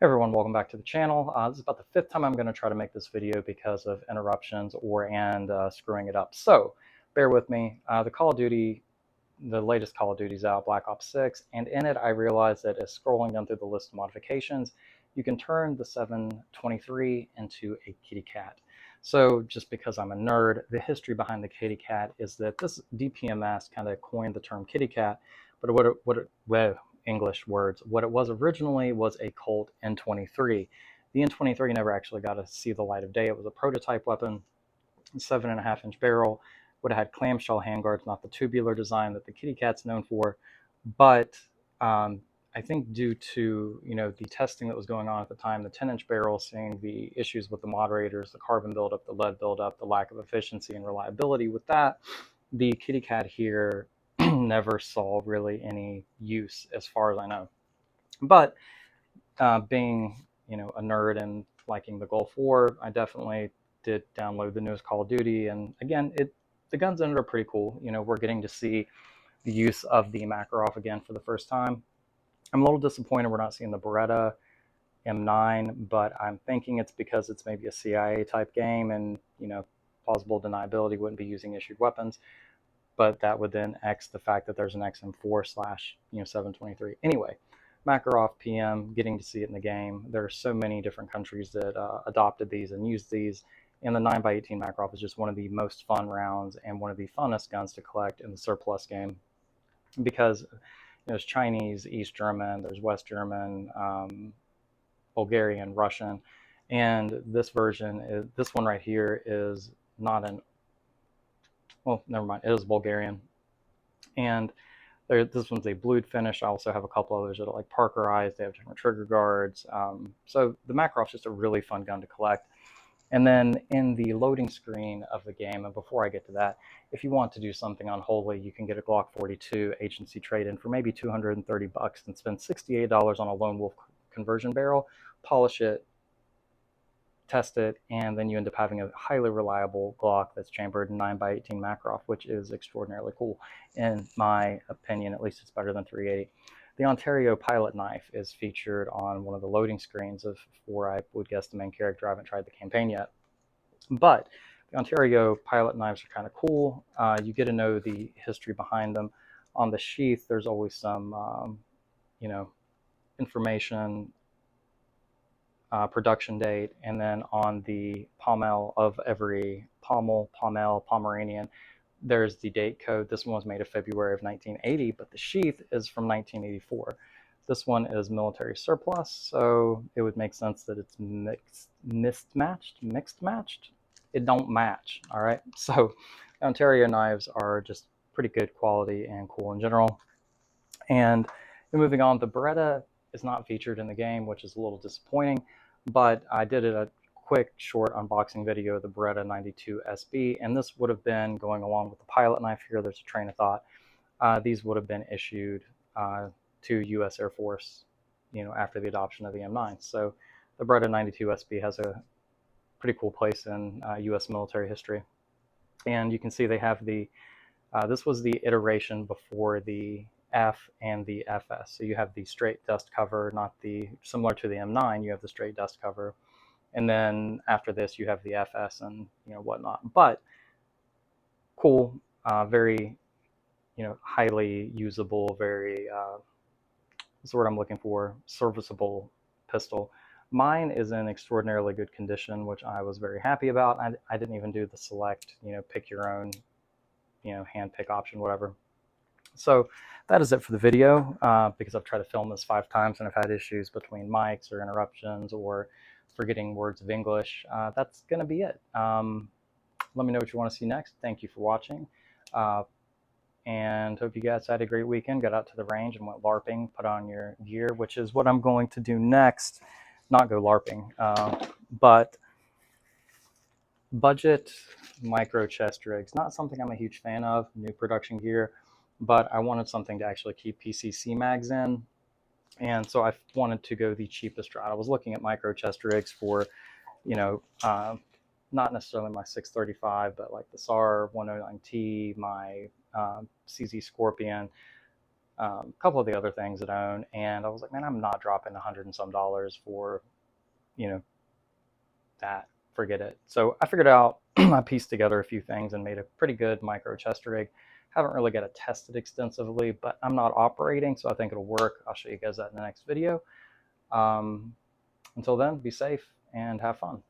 Hey everyone, welcome back to the channel. This is about the fifth time I'm going to try to make this video because of interruptions and screwing it up. So bear with me. The latest Call of Duty's out, Black Ops 6, and in it I realized that as scrolling down through the list of modifications, you can turn the 723 into a kitty cat. So just because I'm a nerd, the history behind the kitty cat is that this DPMS kind of coined the term kitty cat, but English words. What it was originally was a Colt n23. The n23 never actually got to see the light of day. It was a prototype weapon, 7.5-inch barrel, would have had clamshell handguards, not the tubular design that the kitty cat's known for. But I think due to the testing that was going on at the time, the 10-inch barrel, seeing the issues with the moderators, the carbon buildup, the lead buildup, the lack of efficiency and reliability with that, the kitty cat here never saw really any use as far as I know. But being a nerd and liking the Gulf War, I definitely did download the newest Call of Duty, and again, the guns in it are pretty cool. We're getting to see the use of the Makarov again for the first time. I'm a little disappointed we're not seeing the Beretta M9, but I'm thinking it's because it's maybe a CIA type game, and plausible deniability wouldn't be using issued weapons. But that would then X the fact that there's an XM4/723. Anyway, Makarov PM, getting to see it in the game. There are so many different countries that adopted these and used these, and the 9x18 Makarov is just one of the most fun rounds and one of the funnest guns to collect in the surplus game, because there's Chinese, East German, there's West German, Bulgarian, Russian, and this one right here is not an well, never mind, it is Bulgarian. And this one's a blued finish. I also have a couple others that are like Parkerized. They have different trigger guards. So the Makarov's just a really fun gun to collect. And then in the loading screen of the game, and before I get to that, if you want to do something unholy, you can get a Glock 42 agency trade-in for maybe $230 and spend $68 on a Lone Wolf conversion barrel, polish it, test it, and then you end up having a highly reliable Glock that's chambered 9x18 Makarov, which is extraordinarily cool. In my opinion, at least it's better than 380. The Ontario pilot knife is featured on one of the loading screens for, I would guess, the main character. I haven't tried the campaign yet. But the Ontario pilot knives are kind of cool. You get to know the history behind them. On the sheath, there's always some, information, production date, and then on the pommel of every pommel, Pomeranian, there's the date code. This one was made of February of 1980, but the sheath is from 1984. This one is military surplus, so it would make sense that it's mixed matched. It don't match, all right? So Ontario knives are just pretty good quality and cool in general. And moving on, the Beretta is not featured in the game, which is a little disappointing, but I did a quick short unboxing video of the Beretta 92 SB, and this would have been going along with the pilot knife here. There's a train of thought. These would have been issued to U.S. Air Force, after the adoption of the M9. So the Beretta 92 SB has a pretty cool place in U.S. military history. And you can see they have this was the iteration before the F and the FS. So you have the straight dust cover, not similar to the M9, you have the straight dust cover. And then after this, you have the FS and whatnot. But cool, very, highly usable, very, what's the word I'm looking for? Serviceable pistol. Mine is in extraordinarily good condition, which I was very happy about. I didn't even do the select, pick your own, hand pick option, whatever. So that is it for the video, because I've tried to film this 5 times and I've had issues between mics or interruptions or forgetting words of English. That's going to be it. Let me know what you want to see next. Thank you for watching. And hope you guys had a great weekend, got out to the range and went LARPing, put on your gear, which is what I'm going to do next. Not go LARPing, but budget micro chest rigs. Not something I'm a huge fan of, new production gear, but I wanted something to actually keep PCC mags in. And so I wanted to go the cheapest route. I was looking at micro chest rigs for, not necessarily my 635, but like the SAR 109T, my CZ Scorpion. a couple of the other things that I own, and I was like, man, I'm not dropping $100 and some for, you know, that. Forget it. So I figured out, I pieced together a few things and made a pretty good micro chest rig. Haven't really got it tested extensively, but I'm not operating, so I think it'll work. I'll show you guys that in the next video. Until then, be safe and have fun.